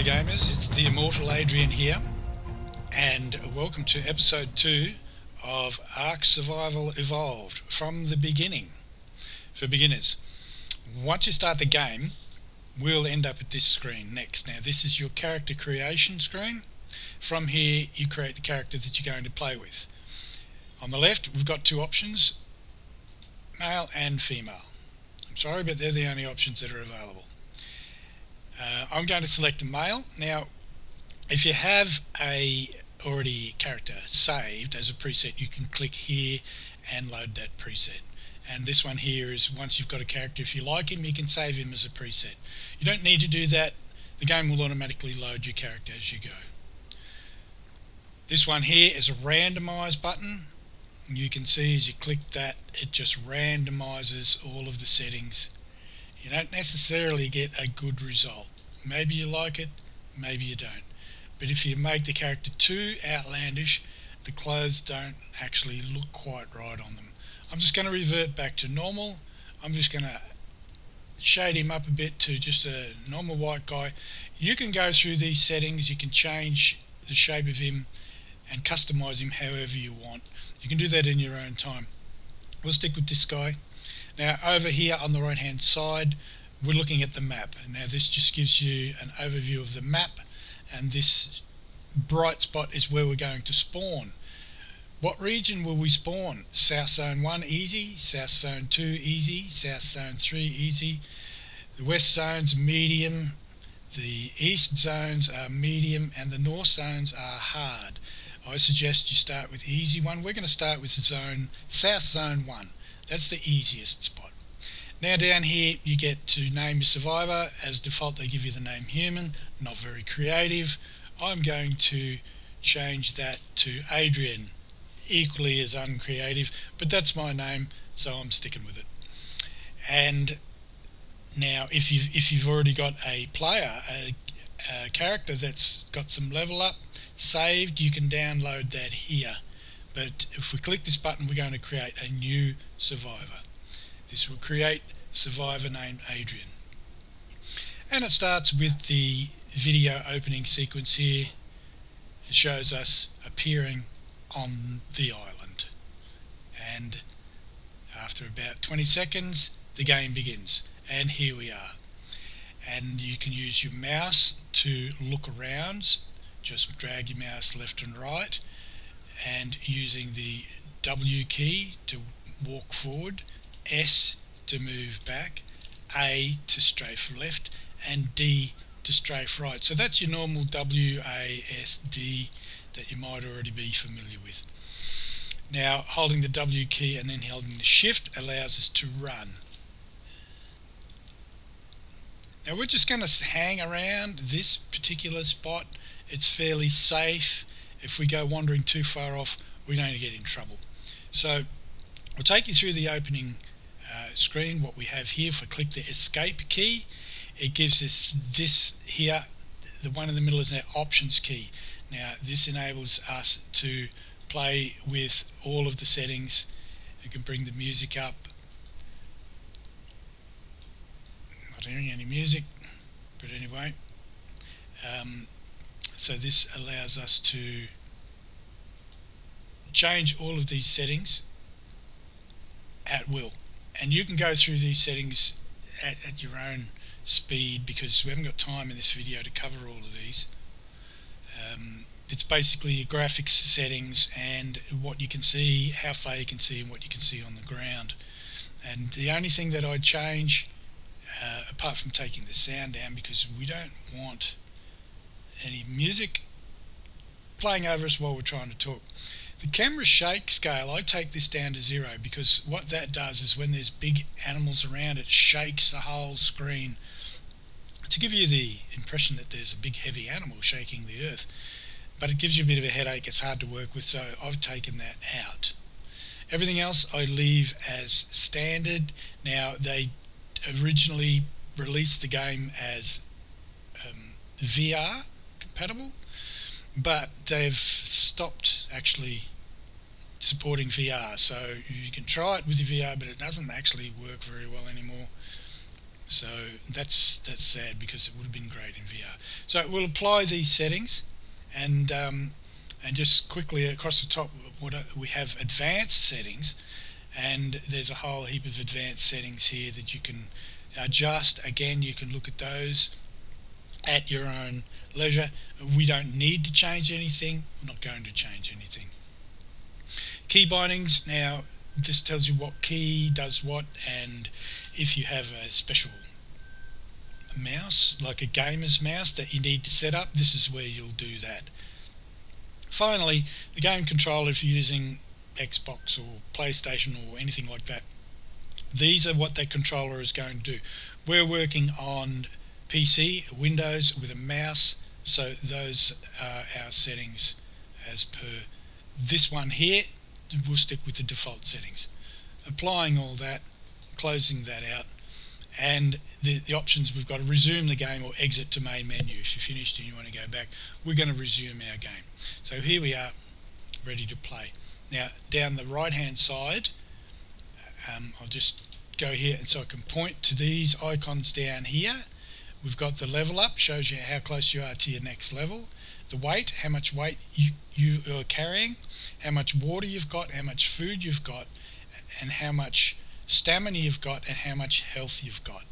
Hi gamers, it's the Immortal Adrian here, and welcome to episode 2 of Ark Survival Evolved from the beginning for beginners. Once you start the game, we'll end up at this screen next. Now this is your character creation screen. From here you create the character that you're going to play with. On the left we've got two options, male and female. I'm sorry, but they're the only options that are available. I'm going to select a male. Now if you have a already character saved as a preset, you can click here and load that preset. And this one here is, once you've got a character, if you like him, you can save him as a preset. You don't need to do that. The game will automatically load your character as you go. This one here is a randomize button. You can see as you click that, it just randomizes all of the settings. You don't necessarily get a good result. Maybe you like it, maybe you don't. But if you make the character too outlandish, the clothes don't actually look quite right on them. I'm just going to revert back to normal. I'm just going to shade him up a bit to just a normal white guy. You can go through these settings, you can change the shape of him and customize him however you want. You can do that in your own time. We'll stick with this guy. Now over here on the right hand side we're looking at the map. Now this just gives you an overview of the map, and this bright spot is where we're going to spawn. What region will we spawn? South Zone 1 easy, South Zone 2 easy, South Zone 3 easy. The West Zone's medium, the East Zones are medium, and the North Zones are hard. I suggest you start with the easy one. We're going to start with the South Zone 1. That's the easiest spot. Now down here you get to name your survivor. As default they give you the name human. Not very creative. I'm going to change that to Adrian. Equally as uncreative, but that's my name, so I'm sticking with it. And now if you've already got a player, a character that's got some level up saved, you can download that here. But if we click this button, we're going to create a new survivor. This will create survivor named Adrian. And it starts with the video opening sequence here. It shows us appearing on the island. And after about 20 seconds, the game begins. And here we are. And you can use your mouse to look around. Just drag your mouse left and right, and using the W key to walk forward, S to move back, A to strafe left, and D to strafe right. So that's your normal WASD that you might already be familiar with. Now holding the W key and then holding the shift allows us to run. Now we're just going to hang around this particular spot. It's fairly safe. If we go wandering too far off, we're going to get in trouble. So I'll take you through the opening screen. What we have here, if we click the escape key, it gives us this here. The one in the middle is our options key. Now this enables us to play with all of the settings. You can bring the music up. Not hearing any music, but anyway. So this allows us to change all of these settings at will. And you can go through these settings at your own speed, because we haven't got time in this video to cover all of these. It's basically your graphics settings and what you can see, how far you can see, and what you can see on the ground. And the only thing that I'd change, apart from taking the sound down, because we don't want any music playing over us while we're trying to talk. The camera shake scale, I take this down to 0, because what that does is when there's big animals around, it shakes the whole screen to give you the impression that there's a big heavy animal shaking the earth. But it gives you a bit of a headache, it's hard to work with, so I've taken that out. Everything else I leave as standard. Now they originally released the game as VR compatible, but they've stopped actually supporting VR, so you can try it with your VR, but it doesn't actually work very well anymore. So that's sad, because it would have been great in VR. So we'll apply these settings, and just quickly across the top, we have advanced settings, and there's a whole heap of advanced settings here that you can adjust. Again, you can look at those at your own leisure. We don't need to change anything. We're not going to change anything. Key bindings. Now this tells you what key does what, and if you have a special mouse, like a gamer's mouse, that you need to set up, this is where you'll do that. Finally, the game controller, if you're using Xbox or PlayStation or anything like that, these are what that controller is going to do. We're working on PC, Windows, with a mouse, so those are our settings as per this one here. We'll stick with the default settings. Applying all that, closing that out, and the options, we've got to resume the game or exit to main menu. If you're finished and you want to go back, we're going to resume our game. So here we are, ready to play. Now down the right hand side, I'll just go here, and so I can point to these icons down here. We've got the level up, shows you how close you are to your next level. The weight, how much weight you are carrying, how much water you've got, how much food you've got, and how much stamina you've got, and how much health you've got.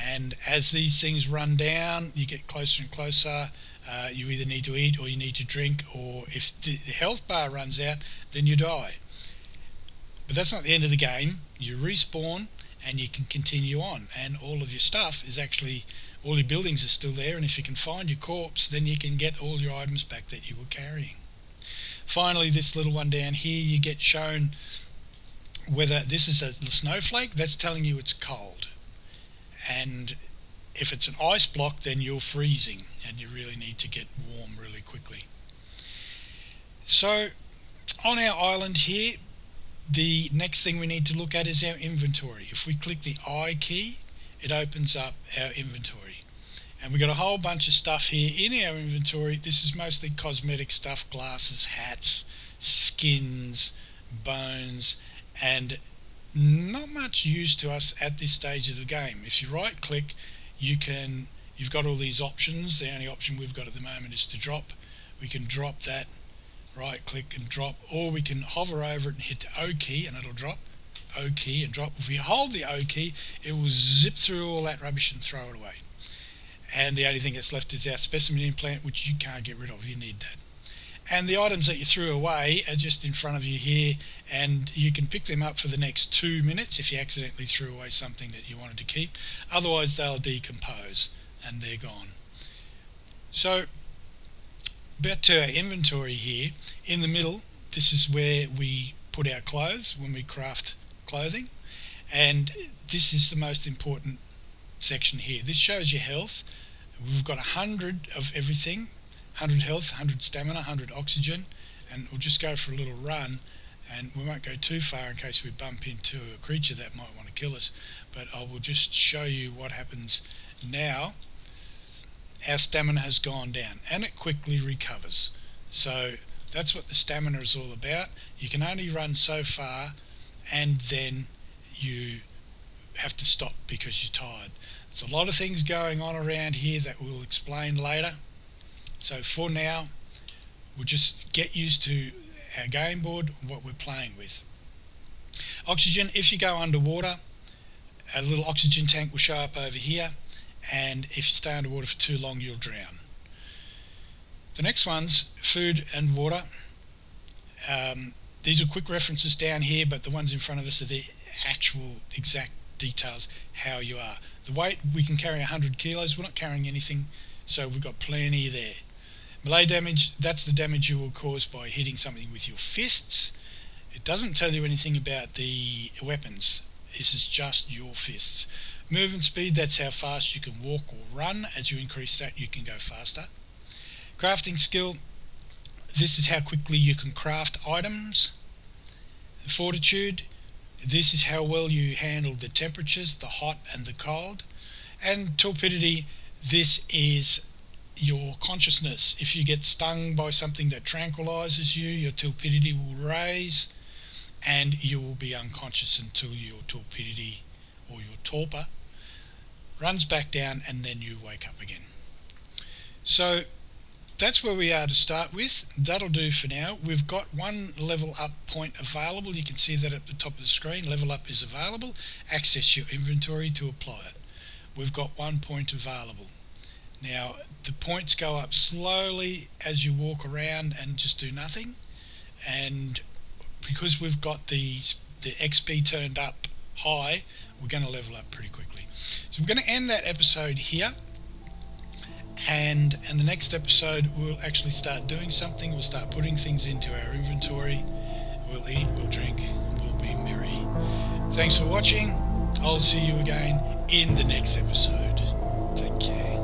And as these things run down, you get closer and closer. You either need to eat or you need to drink, or if the health bar runs out, then you die. But that's not the end of the game. You respawn and you can continue on, and all of your stuff is actually, all your buildings are still there, and if you can find your corpse, then you can get all your items back that you were carrying. Finally, this little one down here, you get shown whether this is a snowflake. That's telling you it's cold, and if it's an ice block, then you're freezing and you really need to get warm really quickly. So on our island here, the next thing we need to look at is our inventory. If we click the I key, it opens up our inventory, and we've got a whole bunch of stuff here in our inventory. This is mostly cosmetic stuff, glasses, hats, skins, bones, and not much use to us at this stage of the game. If you right click, you've got all these options. The only option we've got at the moment is to drop. We can drop that, right click and drop, or we can hover over it and hit the O key and it'll drop. O key and drop. If we hold the O key, it will zip through all that rubbish and throw it away. And the only thing that's left is our specimen implant, which you can't get rid of. You need that. And the items that you threw away are just in front of you here, and you can pick them up for the next 2 minutes if you accidentally threw away something that you wanted to keep. Otherwise they'll decompose and they're gone. So back to our inventory here. In the middle, this is where we put our clothes when we craft clothing, and this is the most important section here. This shows your health. We've got 100 of everything, 100 health, 100 stamina, 100 oxygen, and we'll just go for a little run, and we won't go too far in case we bump into a creature that might want to kill us, but I will just show you what happens now. Our stamina has gone down and it quickly recovers. So that's what the stamina is all about. You can only run so far, and then you have to stop because you're tired. There's a lot of things going on around here that we'll explain later. So for now, we'll just get used to our game board, what we're playing with. Oxygen, if you go underwater, a little oxygen tank will show up over here, and if you stay underwater for too long, you'll drown. The next one's food and water. These are quick references down here, but the ones in front of us are the actual exact details, how you are. The weight, we can carry 100 kilos. We're not carrying anything, so we've got plenty there. Melee damage, that's the damage you will cause by hitting something with your fists. It doesn't tell you anything about the weapons. This is just your fists. Movement speed, that's how fast you can walk or run. As you increase that, you can go faster. Crafting skill, this is how quickly you can craft items. Fortitude, this is how well you handle the temperatures, the hot and the cold. And torpidity, this is your consciousness. If you get stung by something that tranquilizes you, your torpidity will raise and you will be unconscious until your torpidity or your torpor runs back down, and then you wake up again. So that's where we are to start with. That'll do for now. We've got one level up point available. You can see that at the top of the screen. Level up is available. Access your inventory to apply it. We've got 1 point available. Now the points go up slowly as you walk around and just do nothing, and because we've got the XP turned up high, we're going to level up pretty quickly. So we're going to end that episode here, and in the next episode we'll actually start doing something. We'll start putting things into our inventory. We'll eat, we'll drink, we'll be merry. Thanks for watching. I'll see you again in the next episode. Take care.